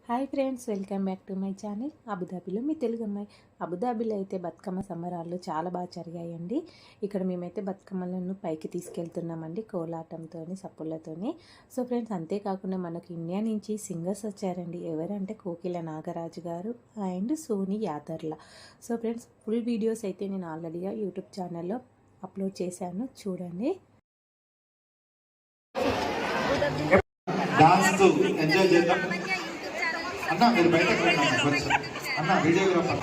Hi friends, welcome back to my channel. అబుదాబిలో మీ తెలుగు అమ్మాయి. అబుదాబిలో అయితే బతుకమ్మ సంబరాలు చాలా బాగా జరిగాయండి. ఇక్కడ మేమైతే బతుకమ్మలను పైకి తీసుకెళ్తున్నామండి కోలాటంతో, సప్పులతోని. సో ఫ్రెండ్స్, అంతేకాకుండా మనకు ఇండియా నుంచి సింగర్స్ వచ్చారండి. ఎవరంటే Kokila Nagaraju garu and Soni Yadarla. So friends, full videos అయితే నేను ఆల్రెడీగా యూట్యూబ్ ఛానల్లో అప్లోడ్ చేశాను, చూడండి. ఎంజాయ్ చేద్దాం అన్న. మీరు బయటకు రండి అన్న, కొంచెం అన్న వీడియోగ్రాఫర్.